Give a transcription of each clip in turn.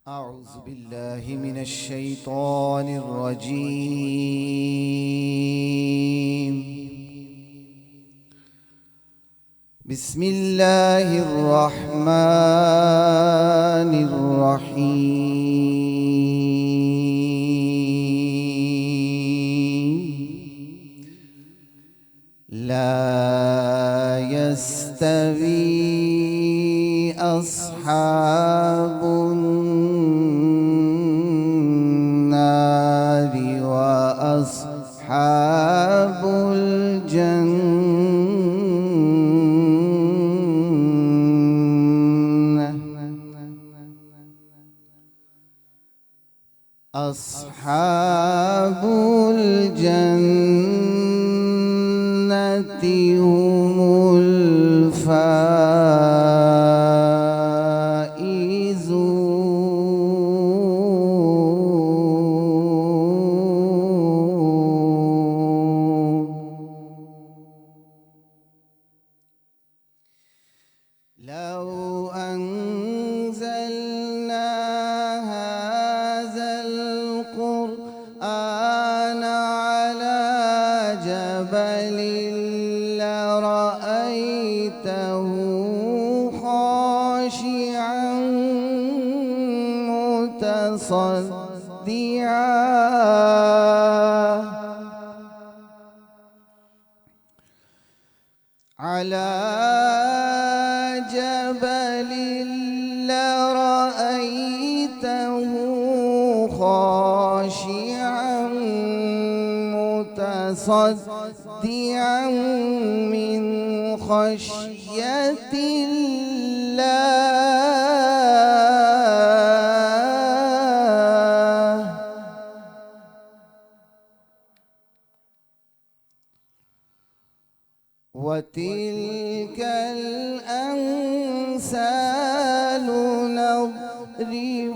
أعوذ بالله من الشيطان الرجيم. بسم الله الرحمن الرحيم. لا يستوي أصحاب النار وأصحاب الجنة. أصحاب الجنة هم الفائزون. لو أنزلنا هذا القرآن على جبل لرأيته خاشعا متصدعا على جبل لرأيته خاشعا متصدعا من خشية الله. وتلك الأمثال نضربها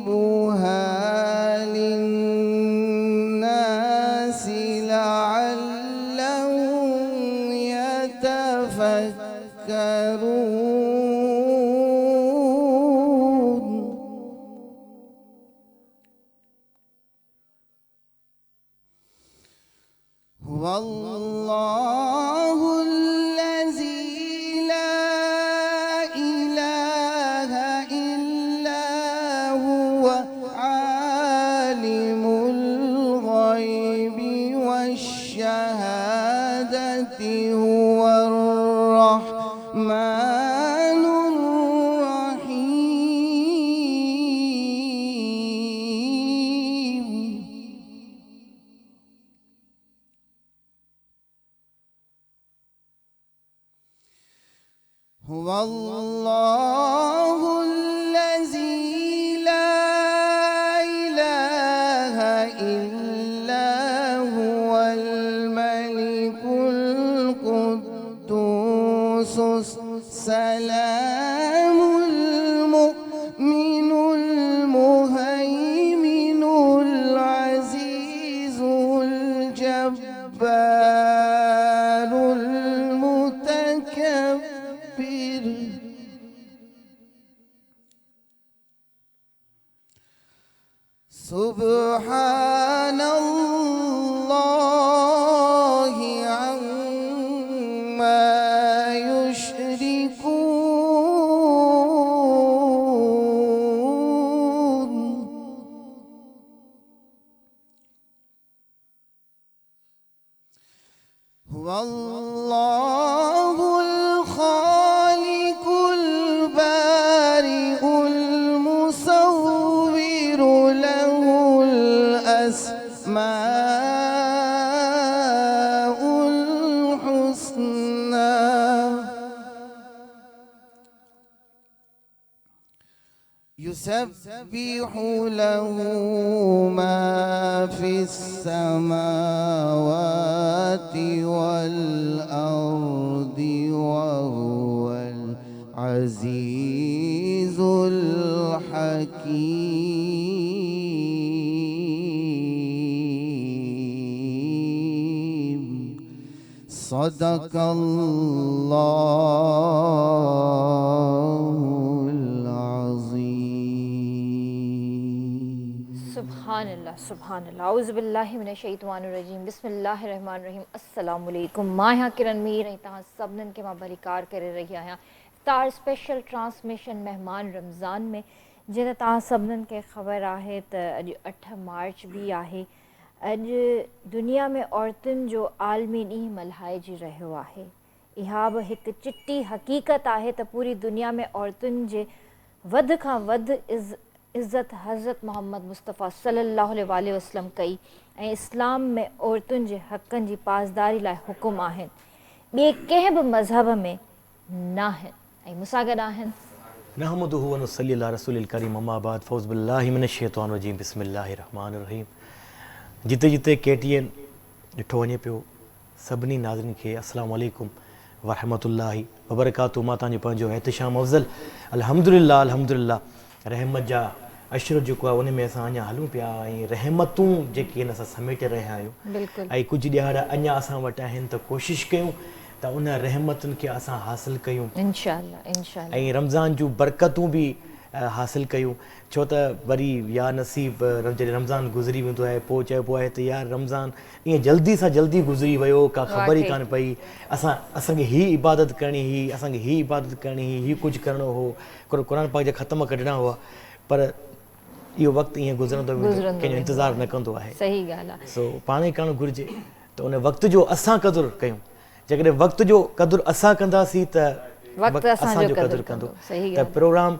للناس لعلهم يتفكرون. والله الذي لا إله إلا هو عالم الغيب والشهادة هو الرحمن الرحيم. هو الله الذي لا إله إلا هو الملك القدوس السلام المؤمن المهيمن العزيز الجبار المتكبر. سبحان الله عما يشركون. هو الله الخالق البارئ المصور له الأسماء الحسنى. يسبح له ما في السماوات والأرض وهو العزيز الحكيم. صدق الله العظيم. सुभान अल्लाह औज़ु बिल्लाहि मिनश शैतानिर रजीम बिस्मिल्लाहिर रहमानिर रहीम अस्सलाम वालेकुम मां यहाँ किरण मीर ऐं तव्हां सभिनीनि खे मां भलीकार करे रही आहियां इफ्तार स्पेशल ट्रांसमिशन मेहमान रमज़ान में। जीअं त तव्हां सभिनीनि खे ख़बर आहे त अॼु 8 मार्च बि आहे। अॼु दुनिया में औरतुनि जो आलमी ॾींहुं मल्हाइजी रहियो आहे। इहा बि हिकु चिटी हक़ीक़त आहे त पूरी दुनिया में औरतुनि जे वध खां वधि इज़्ज़त हज़रत मोहम्मद मुस्तफ़ा सल्लल्लाहु अलैहि वसल्लम कई ऐं इस्लाम में औरतुनि जे हक़नि जी पासदारी लाइ हुकुम आहिनि, ॿिए कंहिं बि मज़हब में न आहिनि। ऐं मूंसां गॾु आहिनि नहमदुहु व नुसल्ली अला रसूलिल करीम अम्मा बाद फ़ौज़ु बिल्लाहि मिनश शैतानिर रजीम बिस्मिल्लाहिर रहमानिर रहीम। जिते जिते KTN ॾिठो वञे पियो सभिनी नाज़रीन खे अस्सलामु अलैकुम व रहमतुल्लाहि व बरकातुहू। मां तव्हांजो पंहिंजो एहतिशाम अफ़ज़ल अल्हम्दुलिल्लाह अल्हम्दुलिल्लाह। रहमत जा अशर जेको आहे उन में असां अञा हलूं पिया ऐं रहमतूं जेके आहिनि असां समेटे रहिया आहियूं ऐं कुझु ॾियार अञा असां वटि आहिनि त कोशिशि कयूं त उन रहमतुनि खे असां हासिलु कयूं इंशाअल्लाह इंशाअल्लाह ऐं रमज़ान जूं बरकतूं बि हासिलु कयूं। छो त वरी या नसीब जॾहिं रमज़ान गुज़री वेंदो आहे पोइ चइबो आहे त यार रमज़ान ईअं जल्दी सां जल्दी गुज़री वियो, का ख़बर ई कान पई। असांखे हीअ इबादत करणी हुई, असांखे हीअ इबादत करणी हुई, हीअ कुझु करिणो हो, क़ुर पाक जा ख़तम कढणा हुआ, पर इहो वक़्तु ईअं गुज़रंदो कंहिंजो इंतज़ारु न कंदो आहे। सही ॻाल्हि आहे। सो पाण ई करणु घुरिजे त उन वक़्त जो असां क़दुरु कयूं। जेकॾहिं वक़्त जो क़दुरु असां कंदासीं त वक़्तु असांजो क़दुरु कंदो। त प्रोग्राम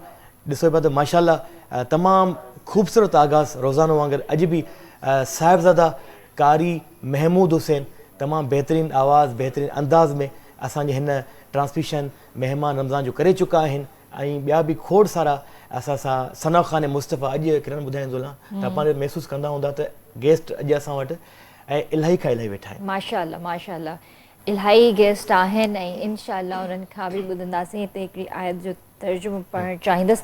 ॾिसो पिया त माशाअल्लाह तमामु ख़ूबसूरत आगाज़ रोज़ानो वांगुरु अॼु बि साहिबज़ादा कारी महमूद हुसैन तमामु बहितरीनु आवाज़ बहितरीनु अंदाज़ में असांजे हिन ट्रांसमिशन महिमान रमज़ान जो करे चुका आहिनि ऐं ॿिया बि खोड़ सारा असां सां सना ख़ान मुस्तफ़ा। अॼु किरण ॿुधाईंदो तव्हां पाण महसूसु कंदा हूंदा त गेस्ट अॼु असां वटि ऐं इलाही खां इलाही वेठा आहिनि। माशाअल्लाह माशाअल्लाह इलाही गेस्ट आहिनि ऐं इंशाअल्लाह उन्हनि खां बि ॿुधंदासीं। हिते हिकिड़ी आयत जो तर्जुमो पढ़णु चाहींदसि।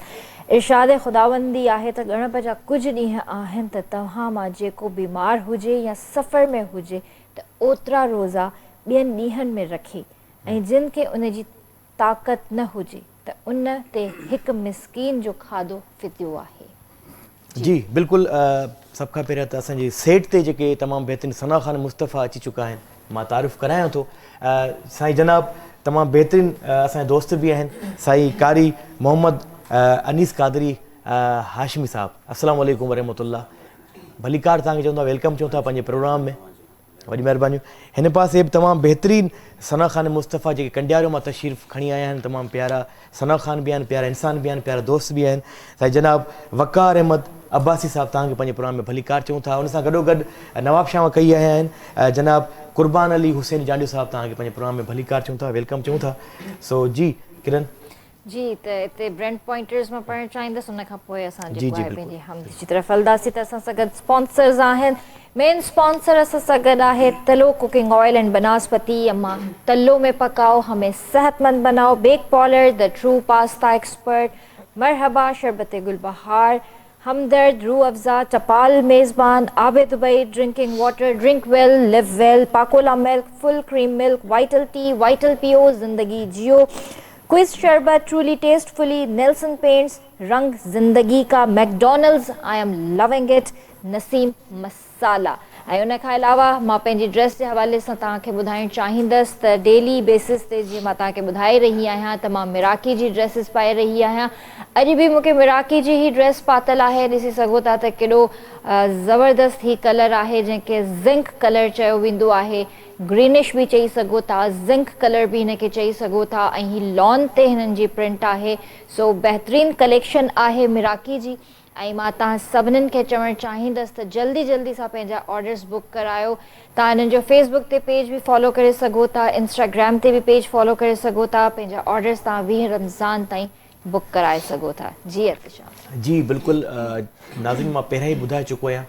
इरशाद ख़ुदावंदी आहे त ॻणप जा कुझु ॾींहं आहिनि त तव्हां मां जेको बीमार हुजे या सफ़र में हुजे त ओतिरा रोज़ा ॿियनि ॾींहंनि में रखे ऐं जिन खे उन जी ताक़त न हुजे त उन ते हिकु मिस्कीन जो खाधो फिदियो आहे। जी बिल्कुलु। सभ खां पहिरियों त असांजी सेट ते जेके तमामु बहितरीनु सना ख़ान मुस्तफ़ा अची चुका आहिनि, मां तारीफ़ करायां थो। साईं जनाब तमामु बहितरीनु असांजा दोस्त बि आहिनि, साईं कारी मोहम्मद अनीस कादरी हाशमी साहब। अस्सलामु अलैकुम वरहमतुल्लाह। भलीकार तव्हांखे चवंदा वेलकम चऊं था पंहिंजे प्रोग्राम में, वॾी महिरबानी। हिन पासे बि तमामु बहितरीनु सना ख़ान मुस्तफ़ा जेके कंडियारो मां तशरीफ़ खणी आया आहिनि, तमामु प्यारा सना ख़ान बि आहिनि, प्यारा इंसान बि आहिनि, प्यारा दोस्त बि आहिनि। साईं जनाब वक़ार अहमद अब्बासी साहब तव्हांखे पंहिंजे प्रोग्राम में भलीकार चऊं था। उन सां गॾोगॾु नवाब शाह कई आया आहिनि जनाब कुर्बान अली हुसैन जांडियो साहब तव्हांखे पंहिंजे प्रोग्राम में भलीकार चऊं था, वेलकम चऊं था। सो जी किरण जी त हिते ब्रांड पॉइंटर्स मां पढ़णु चाहींदसि, उन खां पोइ असां जेको आहे पंहिंजी हमद जी तरफ़ हलंदासीं। त असां सां गॾु स्पॉन्सर्स आहिनि। मेन स्पॉन्सर असां सां गॾु आहे तलो कुकिंग ऑयल एंड बनास्पति अम्मा। तलो में पकाओ हमें सेहतमंद बनाओ। Bake Parlor the true pasta expert, Marhaba शरबत गुलबहार, हमदर्द, रूह अफ़ज़ा, चपाल मेज़बान, आबे Dubai, drinking water, drink well, live well, Pakola milk, full cream milk, vital tea, vital पियो, जिंदगी जियो, क्विज शरबत, ट्रूली टेस्टफुली, नेल्सन पेंट्स, रंग जिंदगी का, McDonald's, I am loving it, Naseem Masala. ऐं उन खां अलावा मां पंहिंजी ड्रेस जे हवाले सां तव्हांखे ॿुधाइणु चाहींदसि त डेली बेसिस ते जीअं मां तव्हांखे ॿुधाए रही आहियां त मां मिराकी जी ड्रेसिस पाए रही आहियां। अॼु बि मूंखे मिराकी जी ई ड्रेस पातल आहे। ॾिसी सघो था त केॾो ज़बरदस्त ही कलर आहे जंहिंखे ज़िंक कलर चयो वेंदो आहे, ग्रीनिश बि चई सघो था, ज़िंक कलर बि हिनखे चई सघो था ऐं ही लॉन ते हिननि जी प्रिंट आहे। सो बहितरीनु कलेक्शन आहे मिराकी जी ऐं मां तव्हां सभिनीनि खे चवणु चाहींदसि त जल्दी जल्दी सां पंहिंजा ऑर्डर्स बुक करायो। तव्हां हिननि जो फेसबुक ते पेज बि फॉलो करे सघो था, इंस्टाग्राम ते बि पेज फॉलो करे सघो था। पंहिंजा ऑर्डर्स तव्हां 20 रमज़ान ताईं बुक कराए सघो था। जी अतिशाम जी बिल्कुलु। नाज़रीन मां पहिरियों ई ॿुधाए चुको आहियां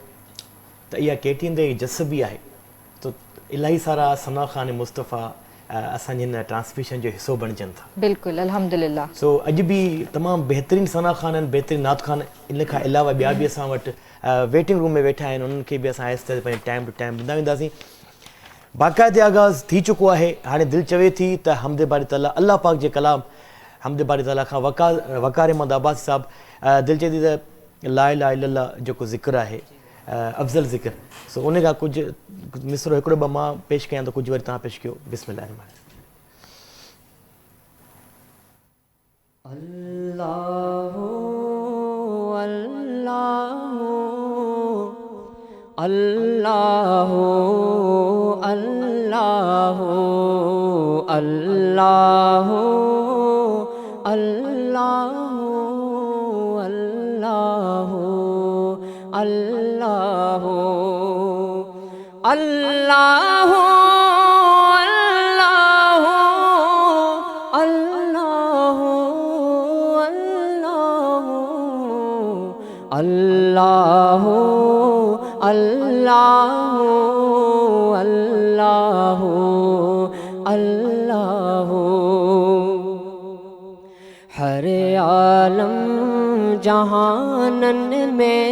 त इहा KTN ते जसबी आहे, त इलाही सारा सना ख़ान मुस्तफ़ा असांजे हिन ट्रांसमिशन जो हिसो बणिजनि था। बिल्कुलु अल्हम्दुलिल्लाह। सो अॼु बि तमामु बहितरीनु सना ख़ान आहिनि, बहितरीनु नात ख़ान। इन खां अलावा ॿिया बि असां वटि वेटिंग रूम में वेठा आहिनि, उन्हनि खे बि असां आहिस्ते पंहिंजे टाइम टू टाइम ॿुधाए वेंदासीं। बाक़ाइदे आगाज़ थी चुको आहे। हाणे दिलि चवे थी त हमदे बारी ताला अल्लाह पाक जे कलाम हमदे बारी ताला खां वकार अहमद अब्बासी साहब दिलि चए थी त ला इलाहा इल्लल्लाह जेको ज़िक्र आहे अफ़ज़ल ज़िक्र। सो उन खां कुझु मिसरो हिकिड़ो ॿ मां पेश कयां त कुझु वरी तव्हां पेश कयो। बिस्मिल्लाह। अल्लाहु अल्लाहु अल्लाहु अल्लाहु अल्लाहु अल्लाहु अल्लाहु अल्लाहु अल्लाहु अल्लाहु अल्लाहु अल्लाहु अल्लाहु हर आलम जहानन में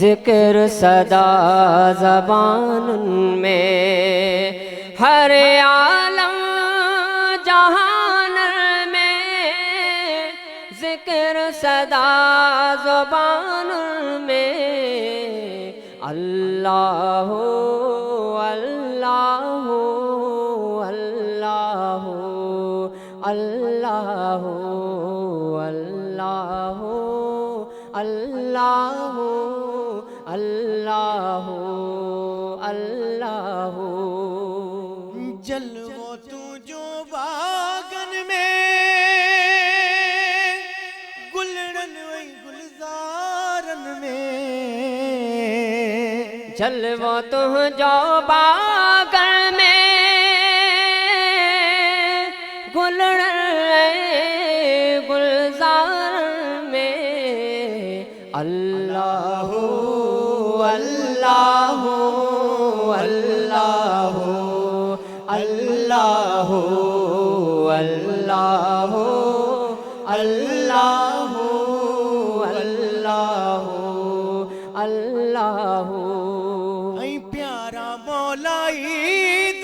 ज़िक्र सदा ज़बानन में हर आलम जहानन में ज़िक्र सदा ज़बान में अल्लाहु अल्लाहु अल्लाहु अल्लाहु अल्लाहु अल्लाहु अल्लाहु अल्लाहु जलवो तुझो बागन में गुलड़न वही गुलजारन में जलवो तुझो बागन में गुलड़न गुलजारन में अल्लाहु अल्लाहु अल्लाहु अल्लाहु अल्लाहु अल्लाहु अल्लाहु अल्लाहु ऐं प्यारा मौलाई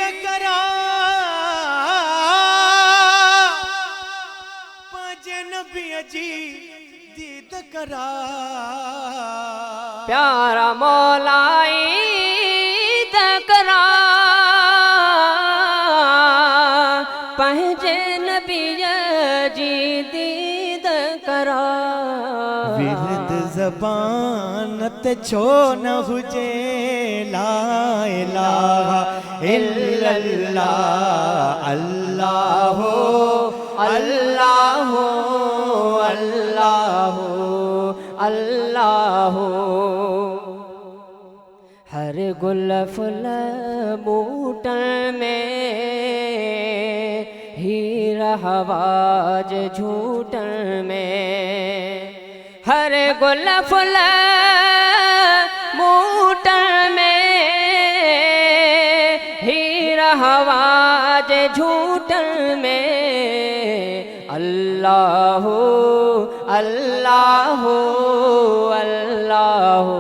तकरा पंहिंजे नबीअ जी दीद करा प्यारा मौलाई तकरा पंहिंजे नबीअ जी दीद करा विरद ज़बान ते छो न हुजे ला इलाहा इल्लल्लाह अल्लाहु अल्लाहु अल्लाहु अल्लाहु हर गुल फुल बूटन में हीरा हवाज झूठन में हर गुल फुल बूटन में हीरा हवाज झूठन में अल्लाहु अल्लाहु अल्लाहु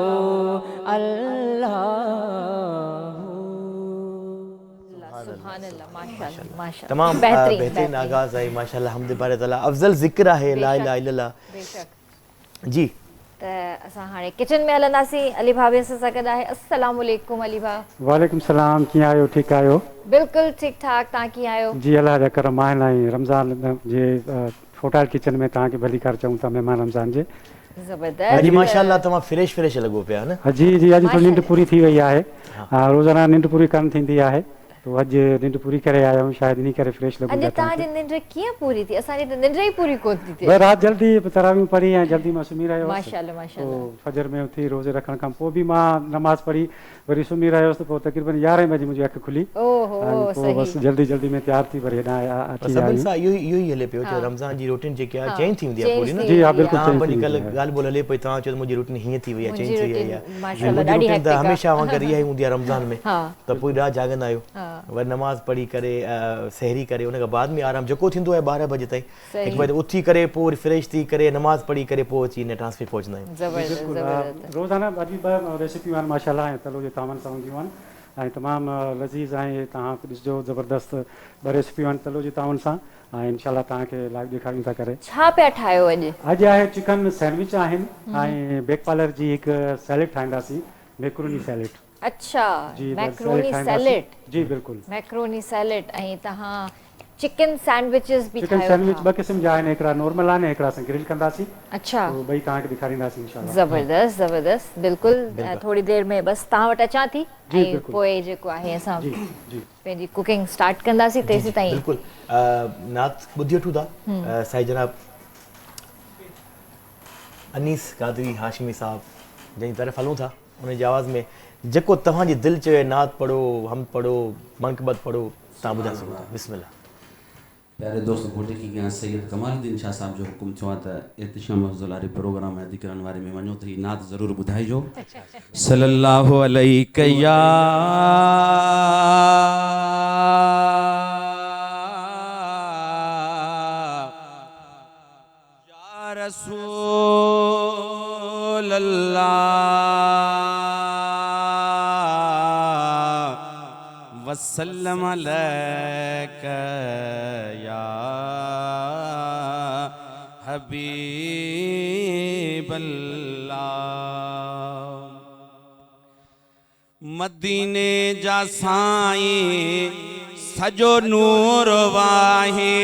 सुभानअल्लाह, माशाअल्लाह, माशाअल्लाह। तमाम बेहतरीन, बेहतरीन आगाज़ आहे माशाअल्लाह हम्द बारे ताला अफ़ज़ल ज़िक्र आहे ला इलाहा इल्लल्लाह। बेशक। जी त असां हाणे किचन में हलंदासीं। अली भाभी सां गॾु आहे। अस्सलाम वालेकुम अली भा। वालेकुम सलाम, कीअं आहियो? ठीकु आहियो? बिल्कुलु ठीकु ठाक। तव्हां कीअं आहियो? जी अलाह जा करम आहिनि। ऐं रमज़ान जे फोटाइल किचन में तव्हांखे भली कार चऊं था महिमान रमज़ान जे। ज़बरदस्त। अॼु माशाअल्लाह तव्हां फ्रेश फ्रेश लॻो पिया न? जी जी, अॼु थोरी निंड पूरी थी वई आहे। रोज़ाना निंड पूरी कोन थींदी आहे, तो अॼु निंड पूरी करे आया आहियूं, शायदि इन करे फ्रेश लॻो। अॼु तव्हांजी निंड कीअं पूरी थी? असांजी त निंड ई पूरी कोन थी थिए। राति जल्दी तरावियूं पढ़ी ऐं जल्दी मां सुम्ही रहियो हुअसि। माशाअल्लाह, माशाअल्लाह। फजर में उथी रोज़े रखण खां पोइ बि मां नमाज़ पढ़ी वरी सुम्ही रहियोसि, त पोइ तक़रीबन 11 बजे मुंहिंजी अखि खुली। ओहो, पोइ बसि जल्दी जल्दी में तयार थी वरी हेॾां अची सभिनि आहियूं। सां इहो ई हले पियो छो रमज़ान जी रूटीन जेकी आहे चेंज थी वेंदी आहे पूरी न। जी हा, बिल्कुलु तव्हां चेंज पंहिंजी थी कल्ह वेंदी आहे। ॻाल्हि ॿोल हले पई, तव्हां चयो मुंहिंजी रूटीन हीअं थी वई आहे, चेंज थी वई आहे। माशाअल्लाह, मुंहिंजी ॾाढी रूटीन त हेक्टिक हमेशह वांगुरु इहा ई हूंदी आहे रमज़ान में, हा। त पूरी राति जाॻंदा आहियूं, वरी नमाज़ पढ़ी करे सहरी करे उन खां बाद में आराम जेको थींदो आहे 12 बजे ताईं, हिकु बजे उथी करे पोइ वरी फ्रेश थी करे नमाज़ पढ़ी करे पोइ अची ट्रांसफर पहुचंदा आहियूं। ज़बरदस्त, ज़बरदस्त। रोज़ाना अॼु 2 रेसिपियूं आहिनि माशाअल्लाह, ऐं तलो जे तावन सां हूंदियूं आहिनि। ऐं तमामु लज़ीज़ ऐं तव्हां ॾिसजो ज़बरदस्त ॿ रेसिपियूं आहिनि तलो जी ताउन सां ऐं इनशाला तव्हांखे लाइव ॾेखारियूं था करे। छा पिया ठाहियो अॼु? अॼु आहे चिकन सैंडविच आहिनि ऐं बेक पार्लर जी हिकु सैलेड ठाहींदासीं, मैक्रोनी सैलेड। अच्छा, जी मैक्रोनी सैलेड। जी बिल्कुल, मैक्रोनी सैलेड ऐं तव्हां चिकन सैंडविचेस बि चिकन ठाहियो सैंडविच था? 2 क़िस्म जा आहिनि, हिकिड़ा नॉर्मल आहिनि, हिकिड़ा असां ग्रिल कंदासीं। अच्छा, तो ॿई तव्हांखे ॾेखारींदासीं इंशाल्लाह। ज़बरदस्त ज़बरदस्त, बिल्कुलु थोड़ी देर में बसि तव्हां वटि अचां थी जी, ऐं बिल्कुलु। पोइ जेको आहे असां जी जी पंहिंजी कुकिंग स्टार्ट कंदासीं तेसि ताईं। बिल्कुलु नात ॿुधी वठूं था साईं जनाब अनीस कादरी हाशमी साहब जंहिंजी तरफ़ हलूं था उनजी आवाज़ में जेको तव्हांजी दिलि चए नात पढ़ो, हम पढ़ो, मनक़बत पढ़ो, तव्हां ॿुधाए सघो था। बिस्मिल्लाह। प्यारे दोस्त गोटे की गया सैयद कमालुद्दीन शाह साहब जो हुकुम थियो आहे त एहतिशाम ज़लारी प्रोग्राम है ज़िक्रन वारे में वञो त ही नात ज़रूर ॿुधाइजो। सल्लल्लाहु अलैहि या रसूल अल्लाह वसल्लम अलैका या हबीब अल्लाह। मदीने जा साईं सजो नूर वाहे,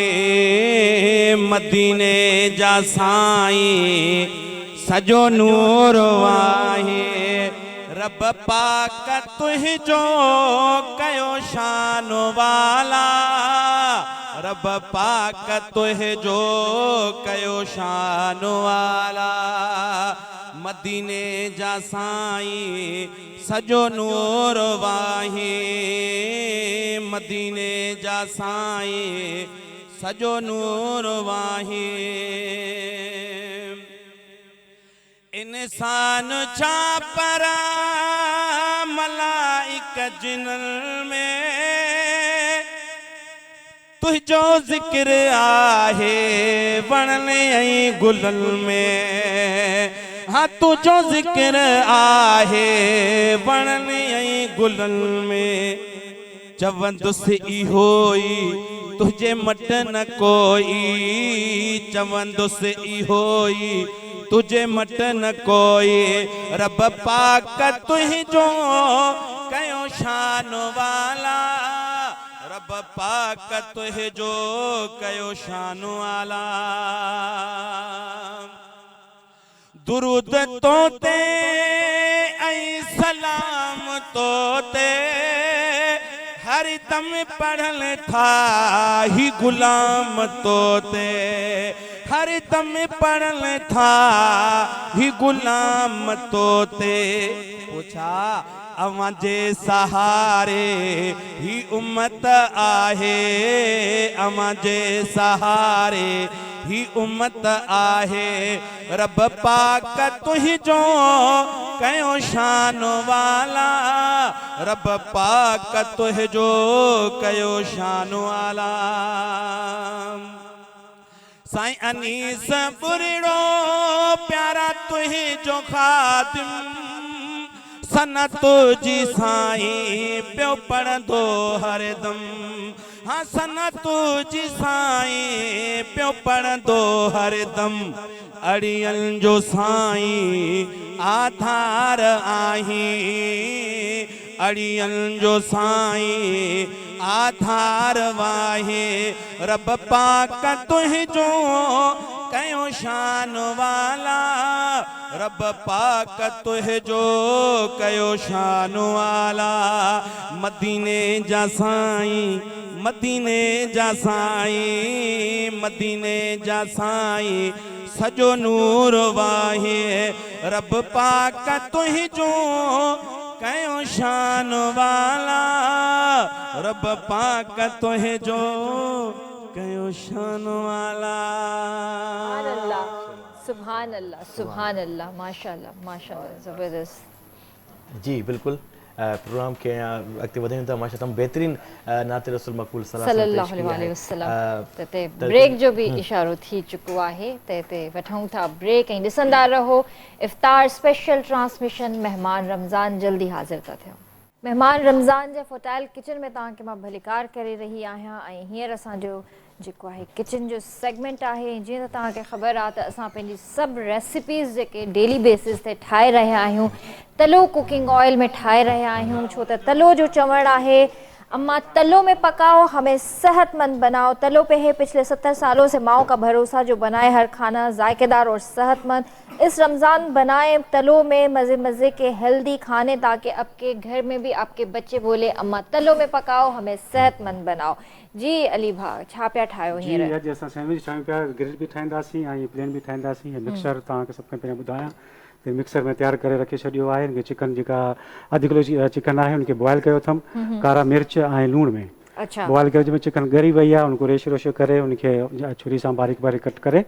मदीने जा साईं सजो नूर वाहे, रब पाक तुझो कयो शान वाला, रब पाक तुझो कयो शान वाला। मदीने जा साईं सजो नूर वाहे, मदीने जा साईं सजो नूर वाहे। इंसान छा पर मलाइक जिनन में तुझो ज़िक्र आहे वणन ऐं गुलन में, हाँ तुझो ज़िक्र आहे वणन ऐं गुलन में। चवंदुसि इहो ई तुझे मट न कोई, चवंदुसि इहो ई तुझे मट न कोई, रब पाक तुझो कयो शान वाला, रब पाक तुझो कयो शान वाला। दुरूद तो ते ऐं सलाम तो ते हर दम पढ़ल था ही गुलाम तो ते, हर दम पढ़ल था ही गुलाम तो ते। पूछा अवां जे सहारे ही उम्मत आहे, अवां जे सहारे ही उम्मत आहे, रब पाक तुझो कयो शान वाला, रब पाक तुझो कयो शान वाला। साईं अनीस बुरड़ो प्यारा तुझो खादिम, सनत जी साईं पियो पढ़ंदो हरदम, हाँ सनत जी साईं पियो पढ़ंदो हरदम। अड़ियन जो साईं आधार आही, अड़ियन जो साईं आधार वाहे, रब पाक तुझो कयो शान वाला, रब पाक तुझो कयो शान वाला। मदीने जा साईं, मदीने जा साईं, मदीने जा साईं सजो नूर वाहे, रब पाक तुझो कयो शान वाला, रब पाक तुझो कयो शान वाला। सुभान अल्लाह, सुभान अल्लाह, माशाअल्लाह माशाअल्लाह, ज़बरदस्त। जी बिल्कुलु प्रोग्राम खे अॻिते वधायूं था। माशा तमामु बहितरीनु नात रसूल मक़बूल सल्लल्लाहु अलैहि वसल्लम। त हिते ब्रेक जो बि इशारो थी चुको आहे, त हिते वठूं था ब्रेक ऐं ॾिसंदा रहो इफ़्तार स्पेशल ट्रांसमिशन। महिमान रमज़ान जल्दी हाज़िर था थियनि। मेहमान रमज़ान जे फर्टाइल किचन में तव्हांखे मां भलीकार करे रही आहियां ऐं हींअर असांजो जेको आहे किचन जो सेगमेंट आहे। जीअं त तव्हांखे ख़बर आहे त असां पंहिंजी सभु रेसिपीज़ जेके डेली बेसिस ते ठाहे रहिया आहियूं तलो कुकिंग ऑयल में ठाहे रहिया आहियूं, छो त तलो जो चवणु आहे अम्मा तलो में पकाओ हमें सेहतमंद बनाओ। तलो पे है पिछले 70 सालों से माओ का भरोसा जो बनाए हर खाना जायकेदार और सेहतमंद। इस रमज़ान बनाए तलो में मज़े मज़े के हेल्दी खाने ताकि आपके घर में भी आपके बच्चे बोले अम्मा तलो में पकाओ हमें सेहतमंद बनाओ। जी अली भा छा पिया ठाहियो जी हींअर? अॼु असां सैंडविच ठाहियूं पिया, ग्रिल बि ठाहींदासीं ऐं प्लेन बि ठाहींदासीं। मिक्सर तव्हांखे सभु खां पहिरियों ॿुधायां त मिक्सर में तयारु करे रखे छॾियो आहे। हिनखे चिकन जेका 1 किलो चिकन आहे उनखे बॉयल कयो अथमि कारा मिर्च ऐं लूण में। अच्छा बॉयल करे जंहिंमें चिकन ॻरी वई आहे उनको रेशो रेशो करे उनखे छुरी सां बारीक बारीक कट करे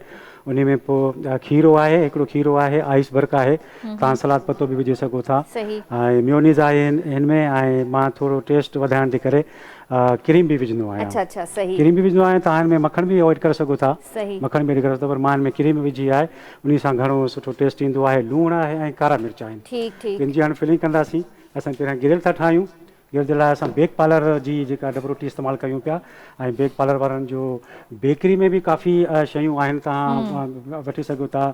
उन में पोइ खीरो आहे, हिकिड़ो खीरो आहे, आइसबर्ग आहे, तव्हां सलाद पत्तो बि विझी सघो था, सही ऐं म्योनीज़ आहे हिन में, ऐं मां थोरो टेस्ट वधाइण जे करे क्रीम बि विझंदो आहियां। अच्छा अच्छा सही क्रीम बि विझंदो आहियां, तव्हां हिन में मखण बि एड करे सघो था, सही मखण बि एड करे सघो था, पर मां हिन में क्रीम विझी आहे, उन सां घणो सुठो टेस्ट ईंदो आहे। लूणु आहे ऐं कारा मिर्च आहिनि। ठीक ठीक इन जी हाणे फिलिंग कंदासीं। असां पहिरियां ग्रिल था ठाहियूं। ग्रिल जे लाइ असां बेक पार्लर जी जेका डबल रोटी इस्तेमालु कयूं पिया, ऐं बेक पार्लर वारनि जो बेकरी में बि काफ़ी शयूं आहिनि, तव्हां वठी सघो था।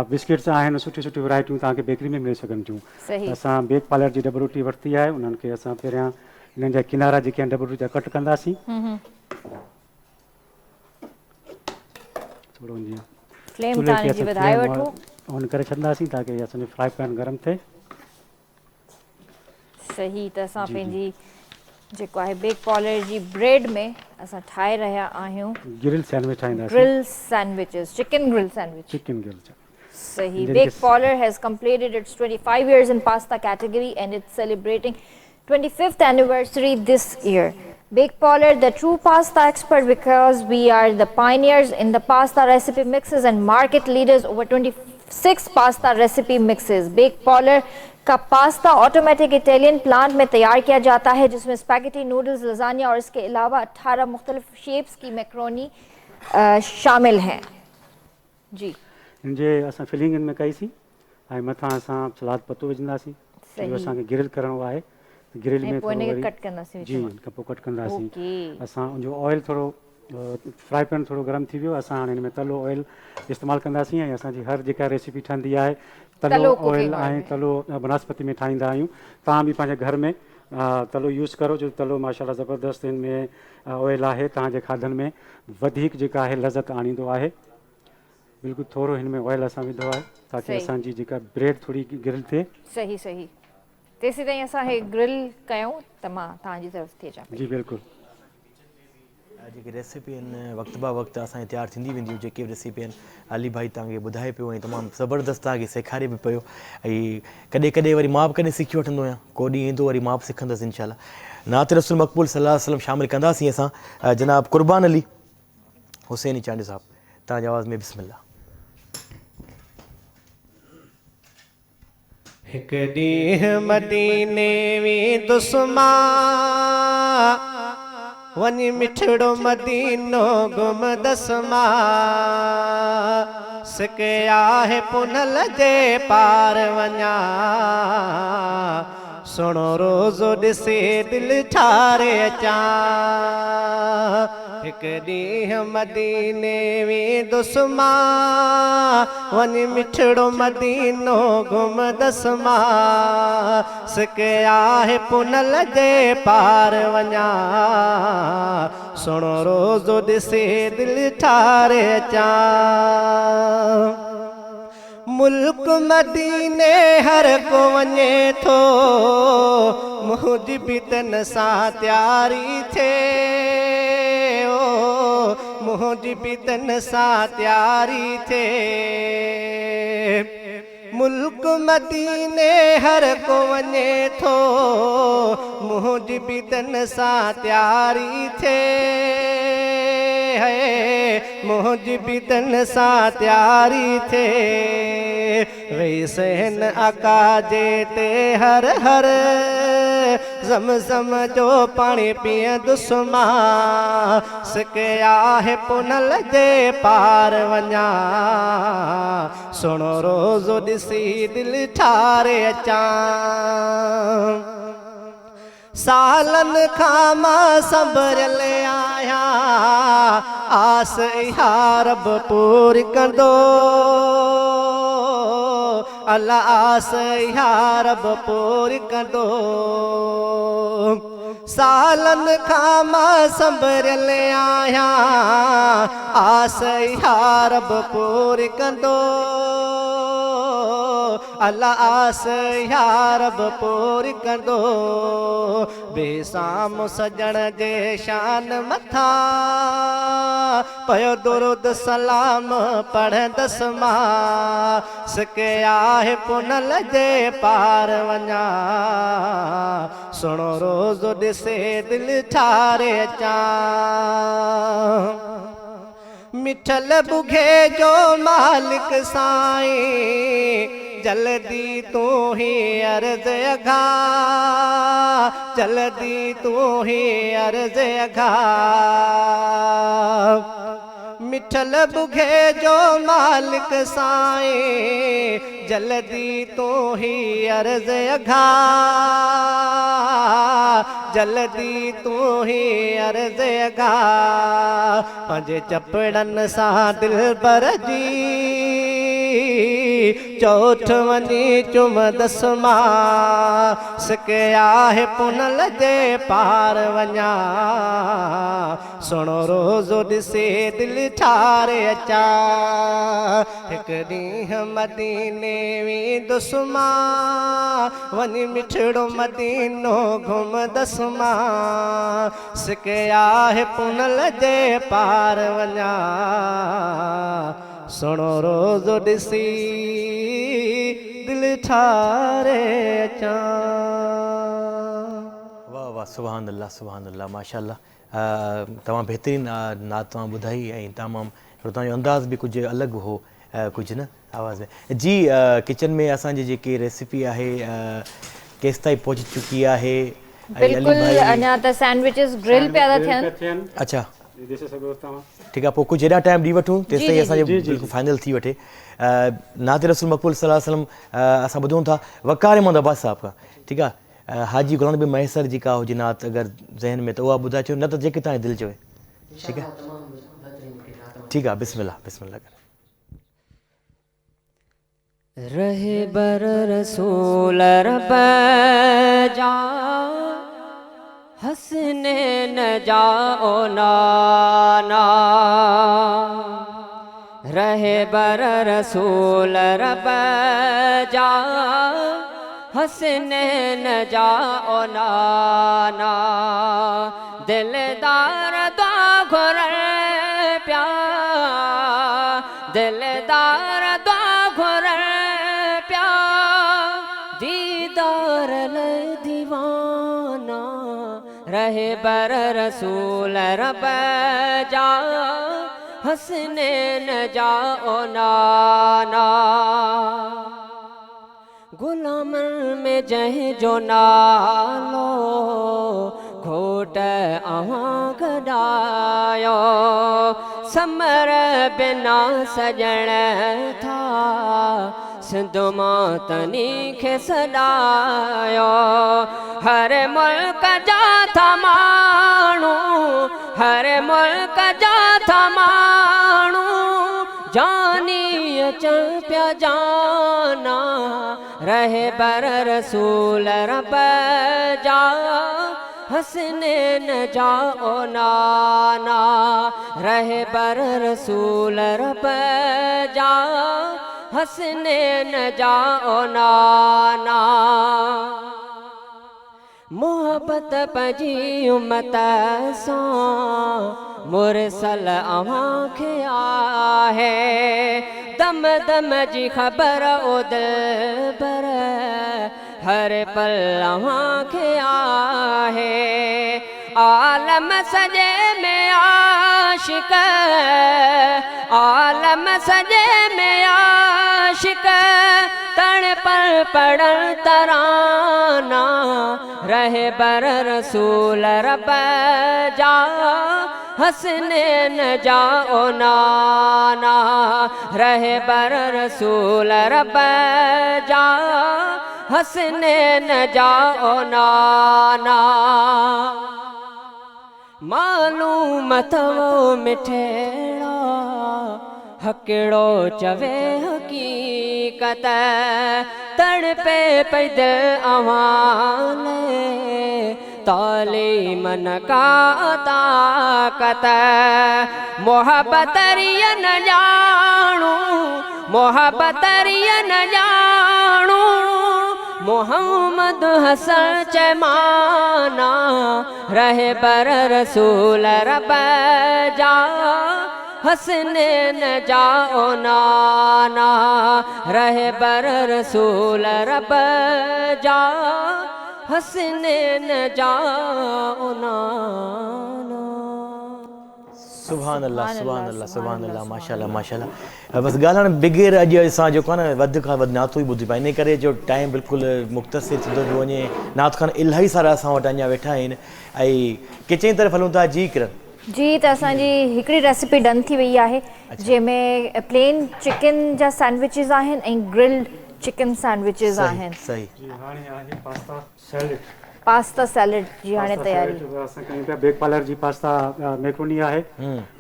बिस्किट्स आहिनि, सुठी सुठी वैरायटियूं तव्हांखे बेकरी में मिली सघनि थियूं। सही असां बेक पार्लर जी डबल रोटी वरिती आहे, उन्हनि खे असां पहिरियां हिननि जा किनारा जेके आहिनि डबल रोटी जा कट कंदासीं। थोरो जीअं फ्लेम चुल्हे तव्हांजी खे वधाए फ्लेम वठो। ऑन करे छॾंदासीं ताकी असांजो फ्राई पैन गरम थिए। सही त असां पंहिंजी जेको आहे बेक पार्लर जी ब्रेड में असां ठाहे रहिया आहियूं ग्रिल सैंडविच ठाहींदासीं। Grill sandwiches, chicken grill sandwich. Chicken grill Sahi. Bake Parlour has completed its 25 years in pasta category and it's celebrating 25th anniversary this year. Bake Parlour, the true pasta expert because we are the pioneers in the pasta recipe mixes and market leaders over 26 pasta recipe mixes. Bake Parlour का pasta automatic Italian plant में तैयार किया जाता है जिसमें spaghetti noodles, lasagne और इसके अलावा 18 मुख्तलिफ शेप्स की मैक्रोनी शामिल हैं। जी इनजे असां फिलिंग इन में कईसीं ऐं मथां असां सलाद पत्तो विझंदासीं। सही। असांखे ग्रिल करिणो आहे, ग्रिल में पोइ हिनखे वरी कट कंदासीं जी हिनखां पोइ कट कंदासीं। ओके। असां उनजो ऑयल थोरो फ्राई पैन थोरो गरम थी वियो, असां हाणे हिन में तलो ऑयल इस्तेमालु कंदासीं। ऐं असांजी हर जेका रेसिपी ठहंदी आहे तलो ऑयल ऐं तलो बनस्पति में ठाहींदा आहियूं। तव्हां बि पंहिंजे घर में तलो यूज़ करो, जो तलो माशाल्लाह ज़बरदस्त हिन में ऑयल आहे, तव्हांजे खाधनि में वधीक जेका आहे लज़त आणींदो आहे। बिल्कुलु थोरो हिन में ऑयल असां विधो आहे ताकी असांजी जेका ब्रेड थोरी ग्रिल थिए। सही सही। तेसीं ताईं असां हे ग्रिल कयूं त मां तव्हांजी तरफ़ थी अचां। जी बिल्कुलु। जेकी रेसिपी आहिनि वक़्तु बा वक़्तु असांजी तयारु थींदी वेंदियूं। जेके बि रेसिपी आहिनि अली भाई तव्हांखे ॿुधाए पियो ऐं तमामु ज़बरदस्तु तव्हांखे सेखारे बि पियो। ऐं कॾहिं कॾहिं वरी मां बि कॾहिं सिखी वठंदो आहियां, को ॾींहुं ईंदो वरी मां बि सिखंदुसि इंशाल्लाह। नात रसूल मक़बूल सल्लल्लाहु अलैहि वसल्लम शामिलु कंदासीं असां। जनाब क़ुर्बान अली हुसैनी चांडी साहब, तव्हांजी आवाज़ में बिस्मिल्लाह। हिक ॾींहुं मदीने वेंदुसि मां, वञी मिठड़ो मदीनो घुमंदसि मां, सिक आहे पुनल जे पार वञा, सुहिणो रोज़ो ॾिसे दिलि ठारे अचां। हिक ॾींहुं मदीने वेंदुसि मां, वञी मिठड़ो मदीनो घुमंदसि मां, सिक आहे पुनल जे पार वञा, सुहिणो रोज़ो ॾिसे दिलि ठारे अचां। मुल्क मदीने हर को वञे थो, मुहजिबितन सां तयारी थिए, ओ मुहजिबितन सां तयारी थिए। मुल्क मदीने हर को वञे थो, मुहजिबितन सां तयारी थिए, मुहजिबितन सां तयारी थिए। वैसन आका जे ते हर हर ज़मज़म जो पाणी पीअंदुसि मां, सिक आहे पुनल जे पार वञा, सुहिणो रोज़ो ॾिसी दिलि ठारे अचां। सालन खां मां सब्र ले आया आस इहा रब पूरी कंदो अल्लाह आस इहा रब पूरी कंदो सालन खां मां सब्र ले आया आस इहा रब पूरी कंदो अल्लाह आस इहा रब पूरी कंदो बेसाम सजण जे शान मथा पयो दुरुद सलाम पढ़ंदसि मां सिके आहे पुनल जे पार वञा सुणो रोज़ ॾिसे दिलि ठारे अचां मिठल बुघे जो मालिक साईं जल्दी तू ही अर्ज़ अघा जल्दी तू ही अर्ज़ अघा मिठल बुघे जो मालिक साईं जल्दी तू ही अर्ज़ अघा जल्दी तू ही अर्ज़ अघा पंहिंजे चपड़नि सां दिलबर जी चौठ वञी चुमदसि मां सिके आहे पुनल जे पार वञा सुणो रोज़ ॾिसे दिलि ठारे अचां हिकु ॾींहुं मदीने वेंदुसि मां वञी मिठड़ो मदीनो घुमदसि मां सिके आहे पुनल जे पार वञा सुणो रोज़ ॾिसी दिलि ठारे अचां वाह वाह सुभान अल्लाह माशाअल्लाह तमामु बहितरीन नात तव्हां ॿुधाई ऐं तमामु तव्हांजो अंदाज़ बि कुझु अलॻि हो कुझु न आवाज़ में जी किचन में असांजी जेकी रेसिपी आहे केसि ताईं पहुची चुकी आहे बिल्कुलु अञा त सैंडविचेस ग्रिल पिया था थियनि अच्छा ठीकु आहे पोइ कुझु हेॾा टाइम ॾेई वठूं तेसि ताईं असांजो बिल्कुलु फाइनल थी वठे नात रसूल मक़बूल सल्लल्लाहु अलैहि वसल्लम असां ॿुधूं था वक़ार मोहम्मद अब्बास साहिब खां ठीकु आहे हाजी गुलाम नबी मैसर जी का हुजे नात अगरि ज़हन में त उहा ॿुधाए छो न त जेके तव्हांजी दिलि चवे ठीकु आहे ठीकु आहे बिस्मिल्लाह बिस्मिल्लाह रहे बर रसूल रब जा हसने न जाओ नाना रहे बर रसूल रब जा हसने न जाओ नाना दिलदार दा घुर प्या दिलदार दा घुर प्या दीदार ले दीवाना रहे बर रसूल रब जा हसने न जाओ नाना गुलामन में जह जो नालो घोट अवां गडायो समर बिना सजण था सिंध मां तनी खे सॾायो हर मुल्क जा था माण्हू हर मुल्क जा था माण्हू जानी अचण पिया जाना रहे बर रसूल रब जा हसने न जाओ नाना रहे बर रसूल रब जा हसने न जाओ नाना मोहब्बत पजी उम्मत सां मुरसल अवां खे आहे दम दम जी ख़बर ओ दिलबर हर पल अवां खे आहे आलम सॼे में आशिक आलम सॼे में आशिक तण पर पढ़ण तराना रहे बर रसूल रब जा हसने न जाओ नाना रहे बर रसूल रब जा हसनैन जाओ नाना मालूम अथवो मिठेड़ा हकड़ो चवे हकीकत तड़पे पैदल अवाले तालीमन का ताकत मोहब्बतरिया न जानू मोहब्बतरिया न जानू मोहम्मद हसन चमाना रहे बर रसूल रब जा हसनैन जाओ नाना रहे बर रसूल रब जा हसनैन जाओ नाना। सुभान अल्लाह सुभान अल्लाह सुभान अल्लाह माशाल्लाह माशाल्लाह। बस ॻाल्हाइण बिगैर अॼु असां जेको आहे न वधि खां वधि नातो ई ॿुधी पाए, इन करे जो टाइम बिल्कुलु मुख़्तसिर थींदो पियो वञे। नात खान इलाही सारा असां वटि अञा वेठा आहिनि ऐं किचन तरफ़ हलूं था। जी किरण जी, त असांजी हिकिड़ी रेसिपी डन थी वई आहे जंहिंमें प्लेन चिकन जा सैंडविचिस आहिनि ऐं ग्रिल्ड चिकन सैंडविचिस आहिनि। सही जी हाणे आहे पास्ता सैलेड। पास्ता सैलेड जी हाणे तयारी असां कयूं पिया। बेक पार्लर जी पास्ता मैक्रोनी आहे,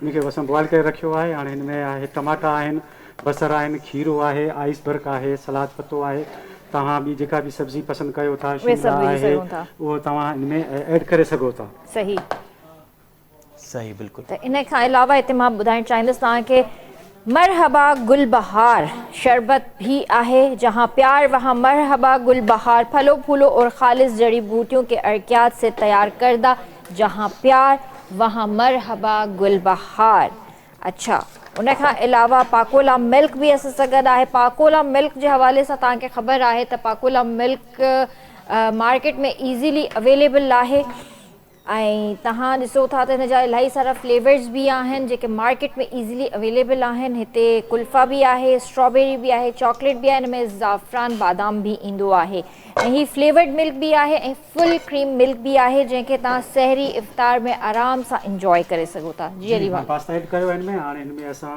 उनखे असां बॉइल करे रखियो आहे। हाणे हिन में आहे टमाटा आहिनि, बसर आहिनि, खीरो आहे, आइसबर्ग आहे, सलाद पत्तो आहे। तव्हां ॿी जेका बि सब्जी पसंदि कयो था, शिमला आहे, उहो तव्हां हिन में ऐड करे सघो था। सही सही बिल्कुल। त इन खां अलावा हिते मां ॿुधाइणु चाहींदसि तव्हांखे मरहबा गुलबहार शरबत भी आहे, जहाँ प्यार वहाँ मरहबा गुलबहार फलों फूलों और खालिस जड़ी बूटियों के अर्कियात से तैयार करदा, जहाँ प्यार वहाँ मरहबा गुलबहार। अच्छा, उन खां अलावा पाकोला मिल्क भी असां सां गॾु आहे। पाकोला मिल्क जे हवाले सां तव्हांखे ख़बर आहे त पाकोला मिल्क मार्केट में ईज़ीली अवेलेबल आहे ऐं तव्हां ॾिसो था त हिन जा इलाही सारा फ्लेवर्स बि आहिनि जेके मार्केट में ईज़ीली अवेलेबल आहिनि। हिते कुल्फ़ा बि आहे, स्ट्रॉबेरी बि आहे, चॉकलेट बि आहे, हिन में ज़ाफ़रान बादाम बि ईंदो आहे ऐं ही फ्लेवर्ड मिल्क बि आहे ऐं फुल क्रीम मिल्क बि आहे जंहिंखे तव्हां सहरी इफ़्तार में आराम सां इंजॉय करे सघो था। जी अली भाई पास्ता ऐड कयो हिन में। हाणे हिन में असां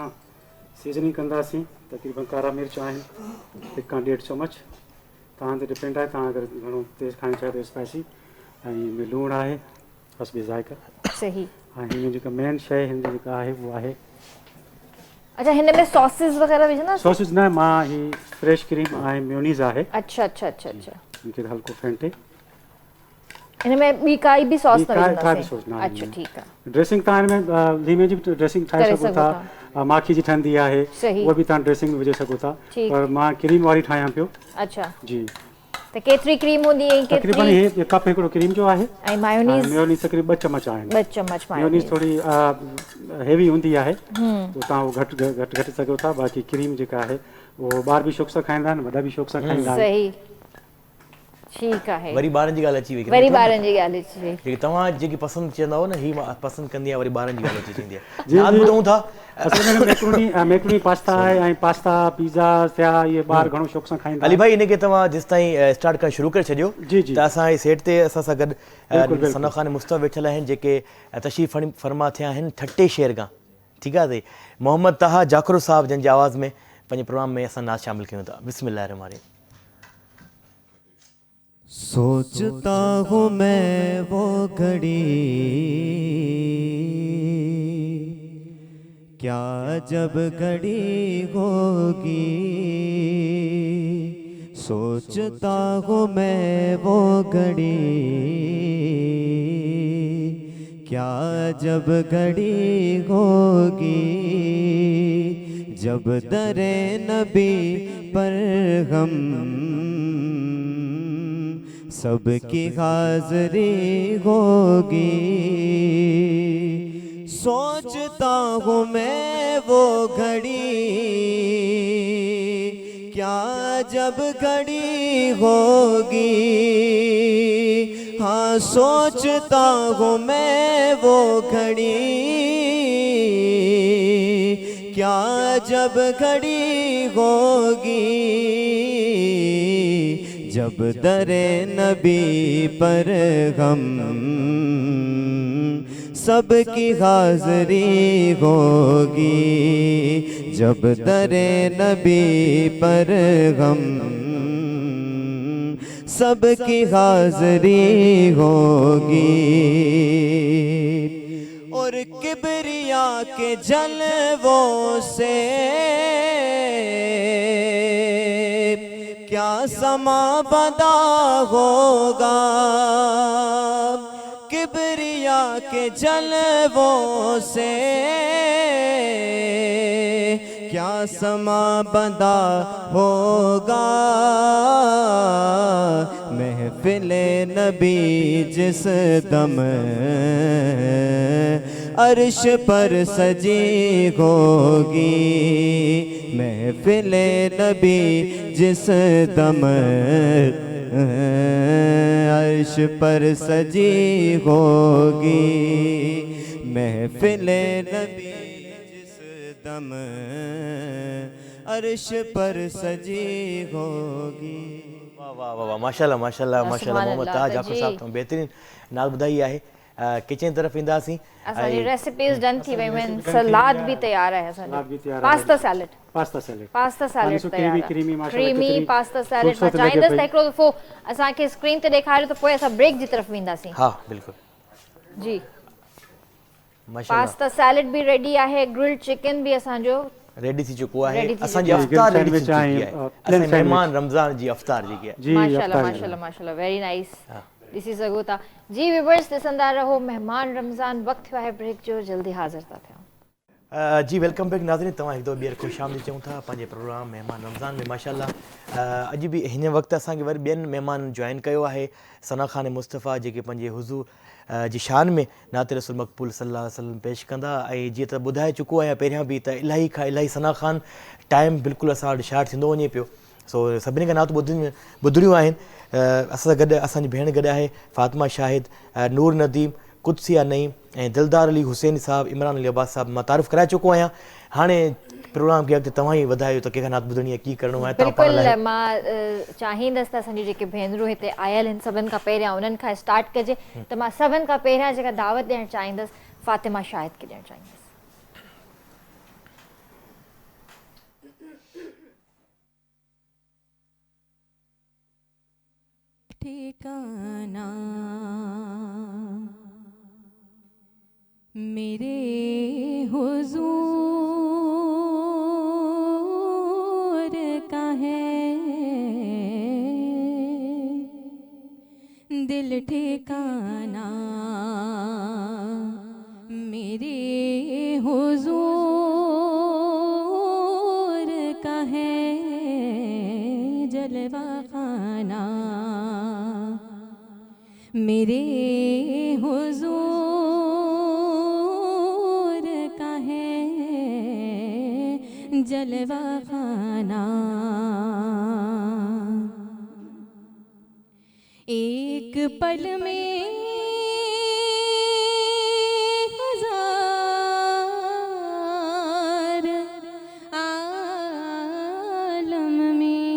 सीज़निंग कंदासीं। तक़रीबन कारा मिर्च आहिनि 1 खां 1.5 चम्मच। तव्हां ते डिपेंड आहे, तव्हां अगरि घणो तेज़ खाइणु चाहियो त स्पाइसी। ऐं हिन में लूणु आहे बस बि ज़ाइक़ा। सही। ऐं हिन में जेका मेन शइ हिन जी जेका आहे उहा आहे। अच्छा, हिन में सॉसेस वग़ैरह विझंदा? सॉसेस न, मां ही फ्रेश क्रीम ऐं मेयोनीज़ आहे। अच्छा अच्छा अच्छा अच्छा, इनखे हल्को फेंटे हिन में ॿी काई बि सॉस न विझंदासीं? सॉस न। अच्छा ठीकु आहे। ड्रेसिंग तव्हां हिन में लीमे जी बि ड्रेसिंग ठाहे सघो था। माखी जी ठहंदी आहे, उहा बि तव्हां ड्रेसिंग में विझी सघो था, पर मां क्रीम वारी ठाहियां पियो। अच्छा जी। त केतिरी क्रीम हूंदी है? तकरीबन ये कप हिकिड़ो क्रीम जो आहे ऐं मायोनीज़? मेयोनीज़ तकरीबन 2 चम्मच आहिनि। 2 चम्मच मेयोनीज़ थोड़ी हेवी हूंदी आहे, तो तव्हां वो घटि सघो था। बाक़ी क्रीम जेका आहे वो ॿार बि शौक़ सां खाईंदा आहिनि, वॾा बि शौक़ सां खाईंदा आहिनि। सही, ठीकु आहे। वरी ॿारनि जी ॻाल्हि अची वई। वरी ॿारनि जी ॻाल्हि अची वई। जेकी तव्हां जेकी पसंदि चवंदा हो न, ही मां पसंदि कंदी आहियां, वरी ॿारनि जी ॻाल्हि अची वेंदी आहे। नात ॿुधूं था। असल में मैक्रोनी पास्ता आहे ऐं पास्ता पिज़्ज़ा थिया, इहे ॿार घणो शौक़ सां खाईंदा। अली भाई इनखे तव्हां जेसि ताईं स्टार्ट करणु शुरू करे छॾियो। जी जी। त असां सेट ते असां सां गॾु सना ख़ान मुस्तफ़ा वेठल आहिनि जेके तशरीफ़ फरमा थिया आहिनि ठटे शहर खां। ठीकु आहे। मोहम्मद ताहा जाकिर साहब जंहिंजी आवाज़ में पंहिंजे प्रोग्राम में असां नात शामिल कयूं था। बिस्मिल्लाह रहमान रहीम। सोचता हूँ मैं वो घड़ी क्या जब घड़ी होगी, सोचता हूँ मैं वो घड़ी क्या जब घड़ी होगी, जब दरे नबी पर हम सबकी हाज़री होगी। सोचता हूँ मैं वो घड़ी क्या जब घड़ी होगी, हाँ सोचता हूँ मैं वो घड़ी क्या जब घड़ी होगी, जब दरे नबी पर हम सबकी हाज़री होगी, जब दरे नबी पर हम सबकी हाज़री होगी और किबरिया के जलवों से क्या समा बंधा होगा, किबरिया के जलवों से क्या समा बंधा होगा। महफिले नबी जिस दम अर्श पर सजी होगी, महफिले नबी जिस दम अर्श पर सजी होगी, महफिले नबी जिस दम अर्श पर सजी होगी। वाह वाह वाह वाह, माशाल्लाह माशाल्लाह माशाल्लाह। मोहम्मद ताज जाफ़र साहब तुम बेहतरीन नाल ॿुधाई आहे। किचन तरफ़ ईंदासीं। असांजी रेसिपीज़ डन थी वयूं आहिनि, सलाद बि तयार आहे असांजो, पास्ता सैलेड पास्ता सैलेड तयार आहे, क्रीमी क्रीमी पास्ता सैलेड। मां चाहींदसि त हिकिड़ो दफ़ो असांखे स्क्रीन ते ॾेखारियो त पोइ असां ब्रेक जी तरफ़ वेंदासीं। हाँ बिल्कुल जी, माशाल्लाह पास्ता सैलेड भी रेडी आहे, ग्रिल्ड चिकन भी असांजो रेडी थी चुको आहे। रेडी थी असांजी चुको अफ्तार रेडी थी सैंडविच चुकी आहे, आहे। प्लेन असां मेहमान रमज़ान जी अफ्तार जेकी आहे। जी माशाल्लाह माशाल्लाह माशाल्लाह, वेरी नाइस। ॾिसी सघो था जी व्यूवर्स, ॾिसंदा रहो मेहमान रमज़ान। वक़्तु थियो आहे ब्रेक जो, जल्दी हाज़िर था थियूं। जी वेलकम बैक नाज़रीन, तव्हां हिकु दफ़ो ॿीहर ख़ुशि आमदीद चऊं था पंहिंजे प्रोग्राम मेहमान रमज़ान में। माशाल्लाह अॼु बि हिन वक़्तु असांखे वरी ॿियनि महिमान जॉइन कयो आहे, सना ख़ान मुस्तफ़ा, जेके पंहिंजे हुज़ूर जी शान में नात रसूल मक़बूल सल्लल्लाहु अलैहि वसल्लम पेश कंदा। ऐं जीअं त ॿुधाए चुको आहियां पहिरियां बि त इलाही खां इलाही सना ख़ान टाइम बिल्कुलु असां वटि शार्ट थींदो वञे पियो। सो सभिनी खां नात ॿुधरियूं आहिनि। असां गॾु असांजी भेण गॾु आहे फ़ातिमा शाहिद, नूर नदीम, कुदसिया नईम ऐं दिलदार अली हुसैन साहब, इमरान अली अब्बास साहब। मां तारीफ़ कराए चुको आहियां। हाणे प्रोग्राम खे अॻिते तव्हां ई वधायो त कंहिंखां नात ॿुधणी आहे, कीअं करिणो आहे। बिल्कुलु, मां चाहींदसि त असांजी जेके भेनरूं हिते आयल आहिनि सभिनि खां पहिरियां उन्हनि खां स्टार्ट कजे। त मां सभिनि खां पहिरियां जेका दावत ॾियणु चाहींदसि फ़ातिमा शाहिद खे ॾियणु चाहींदसि। ठिकाना मेरे हुजूर का है, दिल ठिकाना मेरे हुजूर का है, जलवा खाना मेरे हुजूर का है, जलवा खाना। एक पल में हजार आलम में,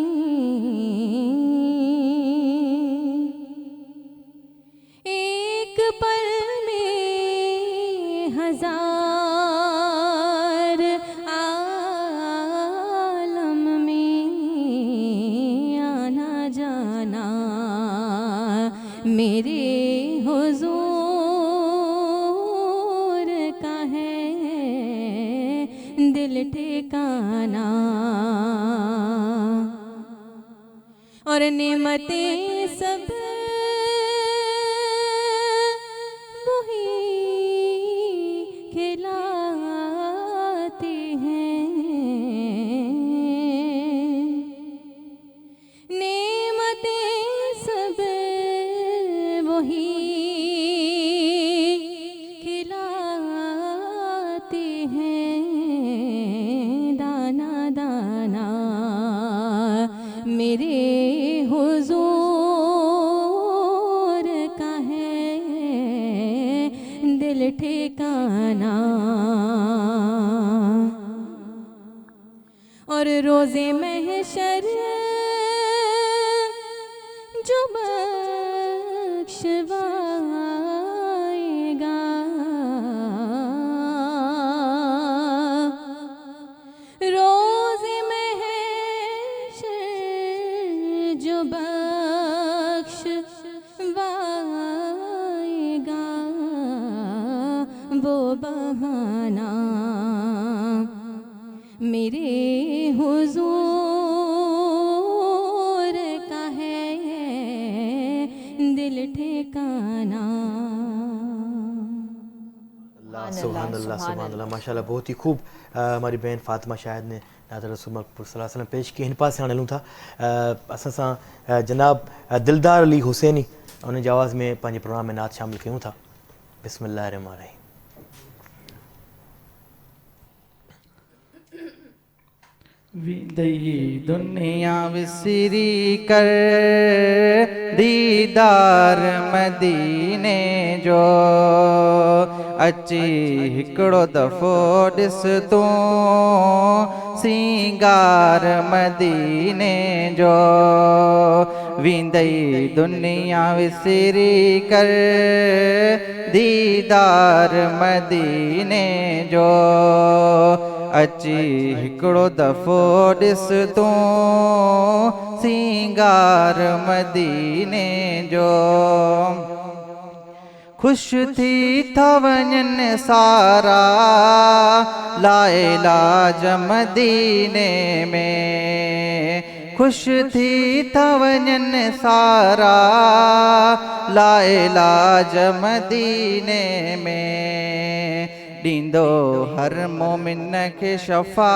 एक पल में हजार आलम में आना जाना मेरे हुजूर का है, दिल ठिकाना। और नेमतें सब वही खिलाते हैं, नेमतें सब वही खिलाते हैं, दाना दाना मेरे हुजूर का है, दिल ठिकाना। और रोज़े महशर जो बख्शवाएगा, रोज़े महशर जो बख्शवाएगा, वो बहाना मेरे हुजूर का है दिल ठिकाना। सुभान अल्लाह सुभान अल्लाह माशाल्लाह बहुत ही खूब हमारी बहन फातिमा शाहिद ने नात रसूल सल्लल्लाहु अलैहि वसल्लम पेश की। हिन पासे हाणे हलूं था असां सां जनाब दिलदार अली हुसैनी उन जी आवाज़ में पंहिंजे प्रोग्राम में नात शामिल कयूं था। बिस्मिल्लाह रहमान रहीम। विदई दुनिया विसरी कर दीदार मदीने जो अची हिकिड़ो दफ़ो ॾिस तूं सिंगार मदीने जो। विंदई दुनिया विसरी कर दीदार मदीने जो अची हिकिड़ो दफ़ो ॾिस तूं सिंगार मदीने जो। खुश थी था वञनि सारा लाइलाज मदीने में। खुश थी था वञनि सारा लाइलाज मदीने में। ॾींदो हर मोमिन खे शफ़ा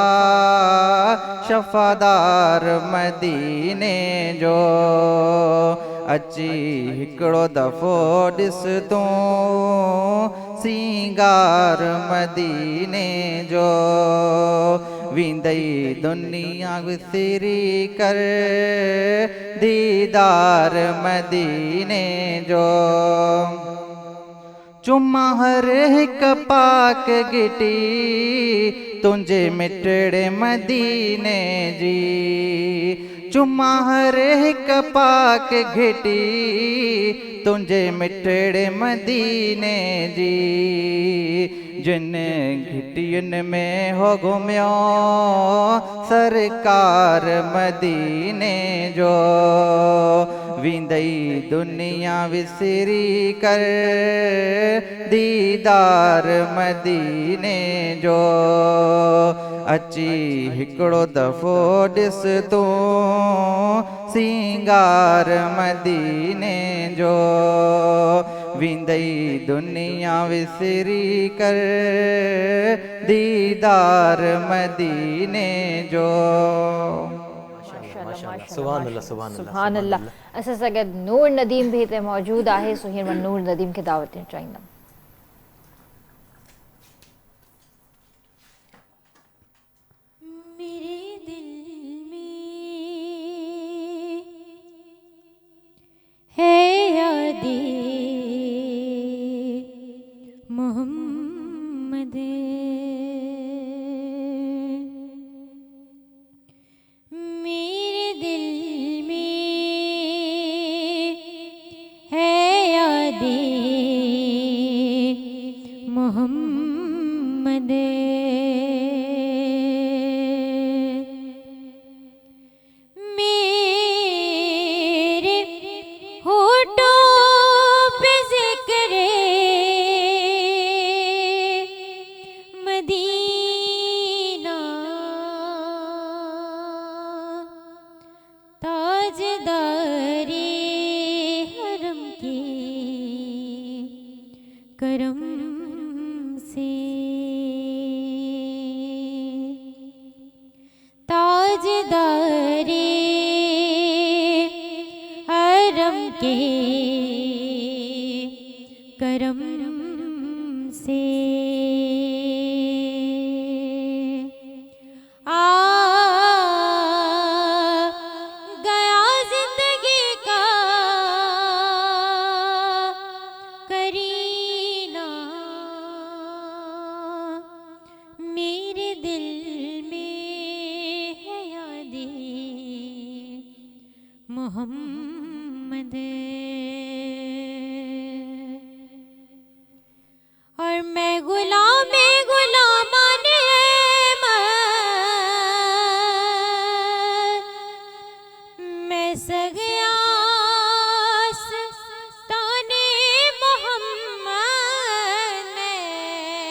शफ़ादार मदीने जो अची हिकिड़ो दफ़ो ॾिस तूं सिंगार मदीने जो। विंदई दुनिया विसरी कर दीदार मदीने जो। चुमा हर हिक पाक गिटी तुंहिंजे मिटड़े मदीने जी। चुमा हर हिक पाक घिटी तुंहिंजे मिटड़े मदीने जी। जिन घिटियुनि में हो घुमियो सरकार मदीने जो। विंदई दुनिया विसरी कर दीदार मदीने जो अची हिकिड़ो दफ़ो ॾिस तूं सिंगार मदीने जो। विंदई दुनिया विसरी कर दीदार मदीने जो। सुभान अल्लाह सुभान अल्लाह सुभान अल्लाह। असां सां गॾु नूर नदीम बि हिते मौजूदु आहे, सो हींअर मां नूर नदीम खे दावत ॾियणु चाहींदमि। मेरे दिल में है यादें मोहम्मद। मेरे दिल में है यादें मोहम्मद। मेरे होठों पे ज़िक्र मदीना ताजदारे हरम के करम से। ताजदारे हरम के करम से आ गया जिंदगी का करीना। मेरे दिल में है यादें मोहम्मद। और मैं गुलाम गुलामाने मैं सगयास ताने मोहम्मद में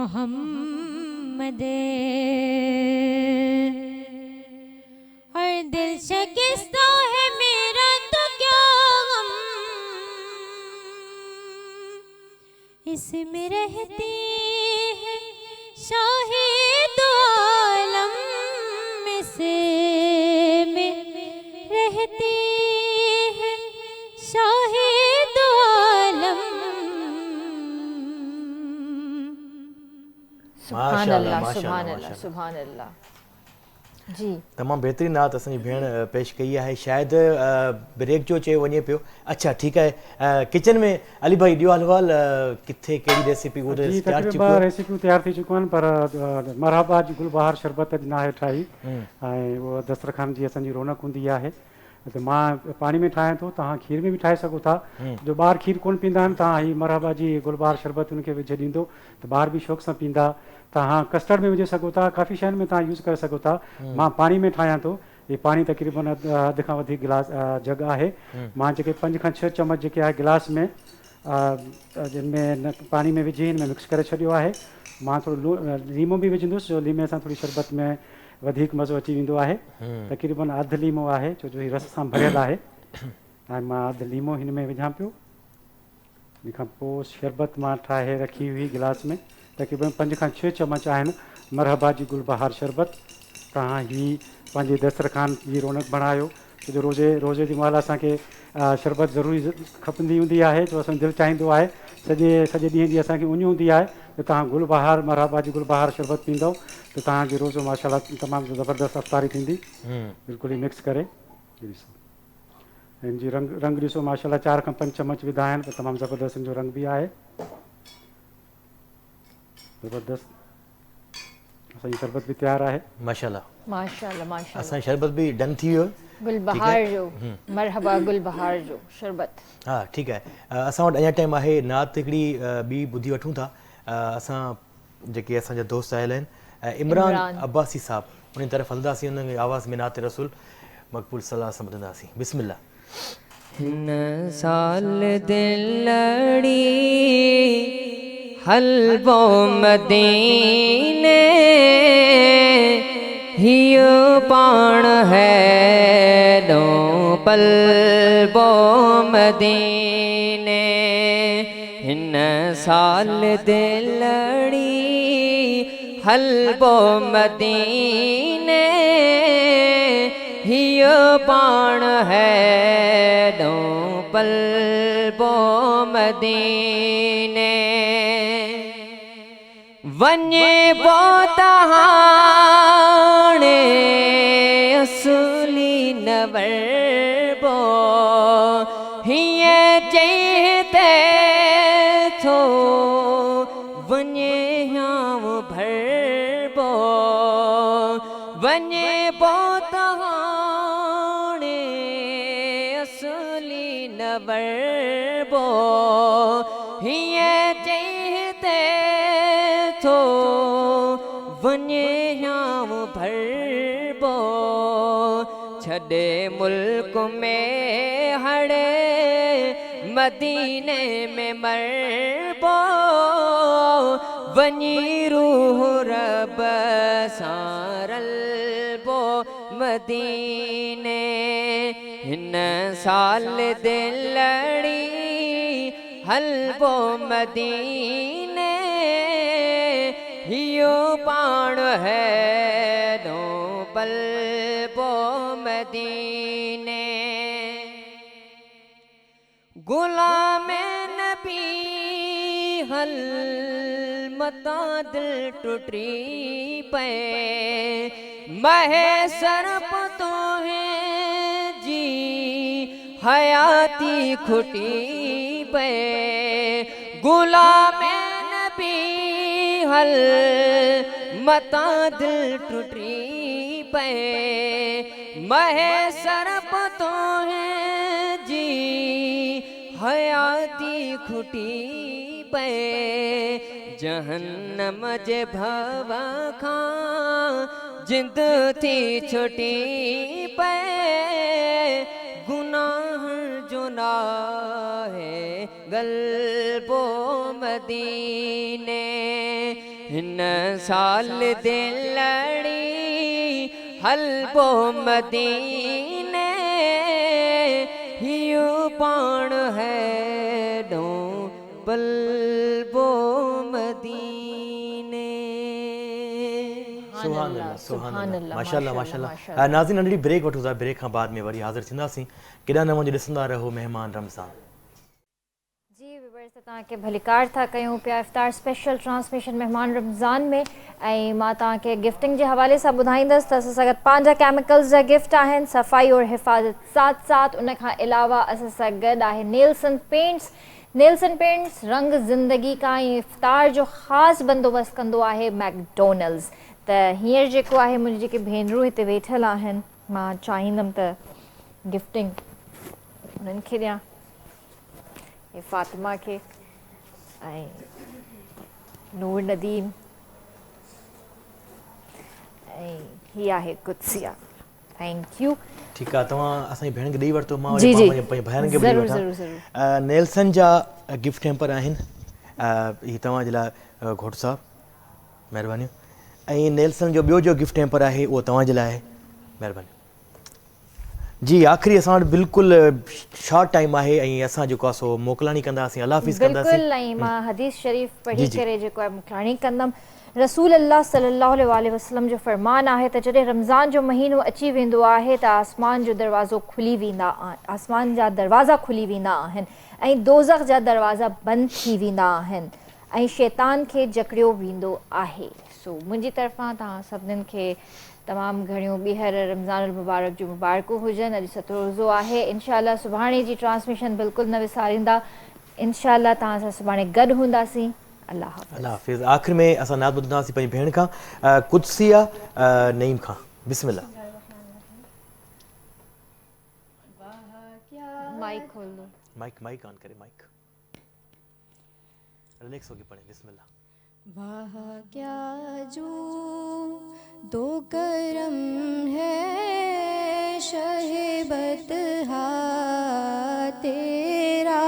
मोहम्मद और दिल शिकस्ता है मेरा तो क्या गम, इसमें रहते हैं शाहिद आलम, इसमें रहते हैं शाहिद आलम। सुभान माशाअल्लाह, अल्लाह, माशाअल्लाह, सुभान अल्लाह, माशाअल्लाह। सुभान अल्लाह। जी तमामु बहितरीनु नात असांजी भेण पेश कई आहे। शायदि ब्रेक जो चयो वञे पियो। अच्छा ठीकु आहे, किचन में अली भाई ॾियो अहवाल, किथे कहिड़ी रेसिपी उहो जी तयारु तक़रीबन चुको आहे? रेसिपियूं तयारु थी चुकियूं आहिनि, पर मरहबा जी गुलबहार शरबत अॼु नाहे ठाही ऐं उहा दस्तरखान जी असांजी रौनक हूंदी आहे। त मां पाणी में ठाहियां थो, तव्हां खीर में बि ठाहे सघो था। जो ॿार खीर कोन पींदा आहिनि, तव्हां हीअ मरहबा जी गुलबहार शरबत उनखे विझी ॾींदो त ॿार बि शौक़ सां पींदा। तव्हां कस्टर्ड में विझी सघो था, काफ़ी शयुनि में तव्हां यूज़ करे सघो था। मां पाणी में ठाहियां थो। ये पाणी तक़रीबन अधु खां वधीक गिलास जग आहे। मां जेके 5 खां 6 चम्मच जेके आहे गिलास में जिन में पाणी में विझी हिन में मिक्स करे छॾियो आहे। मां थोरो लीमो बि विझंदुसि, जो लीमे सां थोरी शरबत में वधीक मज़ो अची वेंदो आहे। तक़रीबन अधु लीमो आहे, छो जो हीउ रस सां भरियलु आहे ऐं मां अधु लीमो हिन में विझां पियो। इन खां पोइ शरबत मां ठाहे रखी हुई गिलास में, तक़रीबन 5 खां 6 चम्मच आहिनि मरहबा जी गुलबहार शरबत। तव्हां ही पंहिंजे दस्तरखान जी रौनक बणायो, छो जो रोज़े जी महिल असांखे शरबत ज़रूरी खपंदी हूंदी आहे, जो असांजो दिलि चाहींदो आहे। सॼे ॾींहं जी असांखे उञ हूंदी आहे त तव्हां गुलबहार मरहबा जी गुलबहार शरबत पींदव त तव्हांजी रोज़ो माशाल्लाह तमामु ज़बरदस्त अफ़्तारी थींदी। बिल्कुलु ई मिक्स करे ॾिसो, हिन जी रंग ॾिसो माशाल्लाह 4 खां 5 चम्मच विधा आहिनि, त तमामु ज़बरदस्त हिन जो रंग बि आहे, ज़बरदस्त। असांजी शरबत बि तयारु आहे माशाल्लाह, माशाल्लाह, माशाल्लाह। असांजी शरबत बि डन थी वियो। गुलबहार जो मरहबा गुलबहार जो शरबत। हा ठीकु आहे। असां वटि अञा टाइम आहे, नात हिकिड़ी ॿी ॿुधी वठूं था। असां जेके असांजा दोस्त आयल आहिनि इमरान अब्बासी साहब, उन तरफ़ हलंदासीं, उन आवाज़ में नात रसूल मक़बूल सलाह सां ॿुधंदासीं। बिस्मिल्लाह। हिन साल दिलड़ी हलबो मदीने, हियो पाण है दो पलबो मदीने। हिन साल दिलड़ी हलबो मदीने, हियो पाण है दो पलबो मदीने। वञे बो तहाणे असुली न वरबो, हीअं चईते थो वञे ह्याव भरबो। वञे बो तहाणे असुली न वरबो, हीअं चईते थो वञे ह्याव भरबो। छॾे मुल्क में हड़े मदीने में मरबो, वञी रूह रब सां रलबो मदीने। हिन साल दिलड़ी हलबो मदीने, हियो पाण है दो पलबो मदीने। गुलाम नबी हल मता दिल टुटी पे, महे सरप तो है जी हयाती खुटी पे। गुलाम नबी हल मता दिल टुटी पे, महे सरप तो है जी हयाती खुटी पे। जहन्नम जे भव खां जिंद थी छुटी पे, गुनाह जो नाहे गलबो मदीने। हिन साल दे लड़ी हलबो मदीने हियो पाण है डो बलबो मदीने। सुभान अल्लाह, सुभान अल्लाह, माशाल्लाह माशाल्लाह। नाज़रीन नंढड़ी ब्रेक वठूं था, ब्रेक खां बाद में वरी हाज़िर थींदासीं। केॾा न वञो, ॾिसंदा रहो मेहमान रमज़ान। जी व्यूअर्स, तव्हांखे भलीकार था कयूं पिया इफ्तार स्पेशल ट्रांसमिशन मेहमान रमज़ान में। ऐं मां तव्हांखे गिफ्टिंग जे हवाले सां ॿुधाईंदसि त असां सां गॾु पंहिंजा केमिकल्स जा गिफ्ट आहिनि, सफ़ाई और हिफ़ाज़त साथ साथ। उन खां अलावा असां सां गॾु आहे नेल्सन पेंट्स। नेल्सन पेंट्स रंग ज़िंदगी का ऐं इफ्तार जो ख़ासि बंदोबस्तु कंदो आहे मैकडोनल्ड्स। त हींअर जेको आहे मुंहिंजी जेके भेनरूं हिते वेठल आहिनि, मां चाहींदमि त गिफ्टिंग उन्हनि खे ॾियां, हे फातिमा खे ऐं नूर नदीम ऐं ही आहे कुदसिया। Thank U. ठीकु आहे, तव्हां असांजी भेण खे ॾेई वरितो, मां जी जी पंहिंजे भाइरनि खे बि ॾेई ज़रूरु वठां। ज़रूरु ज़रूरु। नेल्सन जा गिफ्ट हैम्पर आहिनि, हीअ तव्हांजे लाइ घोट साहब, महिरबानी। ऐं नेल्सन जो ॿियो जो गिफ्ट हैम्पर आहे उहो तव्हांजे लाइ आहे, महिरबानी। जी आख़िरी असां वटि बिल्कुलु शॉर्ट टाइम आहे ऐं असां जेको आहे सो मोकिलाणी कंदासीं, अल्लाह हाफ़िज़ कंदासीं। बिल्कुलु, ऐं मां हदीस शरीफ़ पढ़ी करे जेको आहे मोकिलाणी कंदमि। रसूल अल्लाह सल्लल्लाहु अलैहि वसल्लम जो फ़रमान आहे त जॾहिं रमज़ान जो महीनो अची वेंदो आहे त आसमान जो दरवाज़ो खुली वेंदा आसमान जा दरवाज़ा खुली वेंदा आहिनि ऐं दोज़ख जा दरवाज़ा बंदि थी वेंदा आहिनि ऐं शैतान खे जकड़ियो वेंदो आहे। सो मुंहिंजी तरफ़ां तव्हां सभिनीनि खे तमामु घणियूं ॿीहर रमज़ान मुबारक जूं मुबारकूं हुजनि। अॼु सतो रोज़ो आहे, इंशाअल्लाह सुभाणे जी ट्रांसमिशन बिल्कुलु न विसारींदा। इंशाअल्लाह तव्हां सां सुभाणे गॾु हूंदासीं। अल्लाह हाफ़िज़। अल्लाह हाफ़िज़। आख़िर में असां नात ॿुधंदासीं पंहिंजी भेण खां, कुदसिया नईम खां। बिस्मिल्लाह। माइक खोल दो। माइक ऑन करे, माइक रिलैक्स होके पढ़ें। बिस्मिल्लाह। वाह क्या जो दो करम है शहेबत तेरा,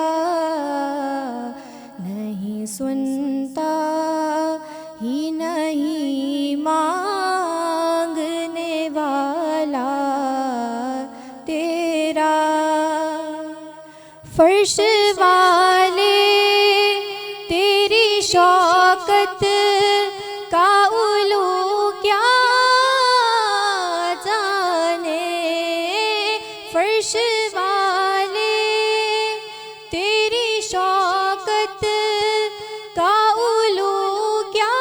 नहीं सुनता ही नहीं मांगने वाला तेरा, फर्श वाले तेरी शौकत का उलू क्या जाने, फर्श वाले तेरी शौकत का उलू क्या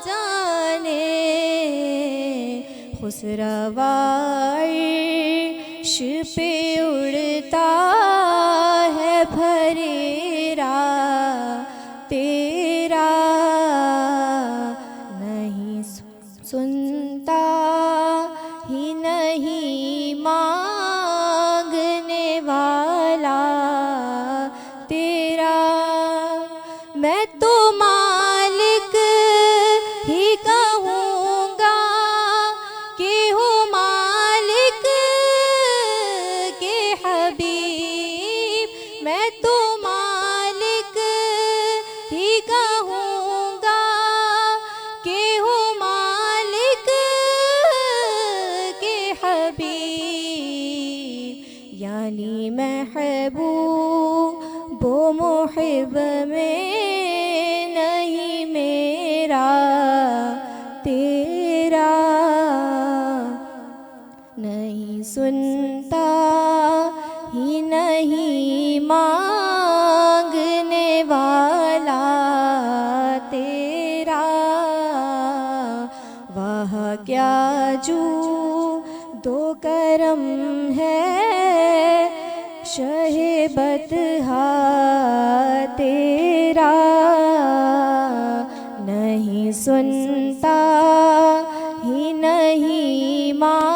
जाने, खुसरवा अर्श पे उड़ता है फरेरा तेरा, नहीं सुनता ही नहीं मांगने वाला तेरा, मैं तो मालिक ही कहूँगा कि हूँ मालिक के हबीब, मैं तो मालिक ही कहूँगा कि हूँ मालिक के हबीब, यानी महबूब मुहिब में नहीं मेरा तेरा, नहीं सुनता ही नहीं मांगने वाला तेरा, वाह क्या जो दो करम है शहेबत तेरा, नहीं सुनता ही नहीं मां